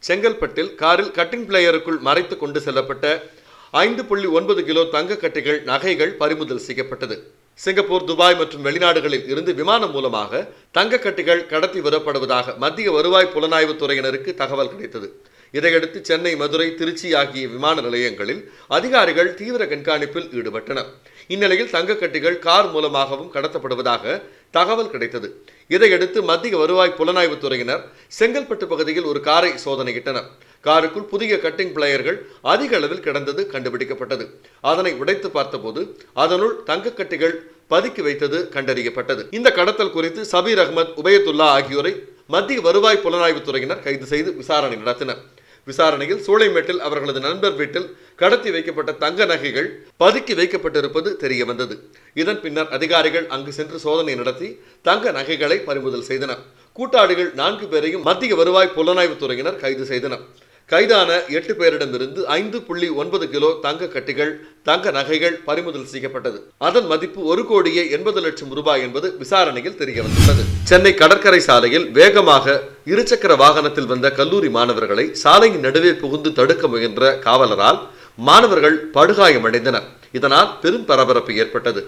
செங்கல்பட்டில் காரில் கட்டிங் பிளேயருக்குள் மறைத்து கொண்டு செல்லப்பட்ட 5.9 கிலோ தங்க கட்டிகள் நகைகள் பறிமுதல் செய்யப்பட்டது. சிங்கப்பூர், துபாய் மற்றும் வெளிநாடுகளில் இருந்து விமானம் மூலமாக தங்க கட்டிகள் கடத்தி வரப்படுவதாக மத்திய வருவாய் புலனாய்வு துறையினருக்கு தகவல் கிடைத்தது. இதையடுத்து சென்னை, மதுரை, திருச்சி ஆகிய விமான நிலையங்களில் அதிகாரிகள் தீவிர கண்காணிப்பில் ஈடுபட்டனர். இந்நிலையில் தங்க கட்டிகள் கார் மூலமாகவும் கடத்தப்படுவதாக தகவல் கிடைத்தது. இதையடுத்து மத்திய வருவாய் புலனாய்வு துறையினர் செங்கல்பட்டு பகுதியில் ஒரு காரை சோதனையிட்டனர். காருக்குள் புதிய கட்டிங் பிளேயர்கள் அதிக அளவில் கிடந்தது கண்டுபிடிக்கப்பட்டது. அதனை உடைத்து பார்த்தபோது அதனுள் தங்க கட்டிகள் பதுக்கி வைத்தது கண்டறியப்பட்டது. இந்த கடத்தல் குறித்து சபீர் அகமது, உபயத்துல்லா ஆகியோரை மத்திய வருவாய் புலனாய்வு துறையினர் கைது செய்து விசாரணை நடத்தினர். விசாரணையில் சூளைமேட்டில் அவர்களது நண்பர் வீட்டில் கடத்தி வைக்கப்பட்ட தங்க நகைகள் பதுக்கி வைக்கப்பட்டிருப்பது தெரிய வந்தது. இதன் பின்னர் அதிகாரிகள் அங்கு சென்று சோதனை நடத்தி தங்க நகைகளை பறிமுதல் செய்தனர். கூட்டாளிகள் 4 பேரையும் மத்திய வருவாய் புலனாய்வு துறையினர் கைது செய்தனர். கைதான 8 பேரிடமிருந்து 5.9 கிலோ தங்க கட்டிகள், தங்க நகைகள் பறிமுதல் செய்யப்பட்டது. அதன் மதிப்பு 1,80,00,000 ரூபாய் என்பது விசாரணையில் தெரிய வந்துள்ளது. சென்னை கடற்கரை சாலையில் வேகமாக இருசக்கர வாகனத்தில் வந்த கல்லூரி மாணவர்களை சாலையின் நடுவே புகுந்து தடுக்க முயன்ற காவலரால் மாணவர்கள் படுகாயமடைந்தனர். இதனால் பெரும் பரபரப்பு ஏற்பட்டது.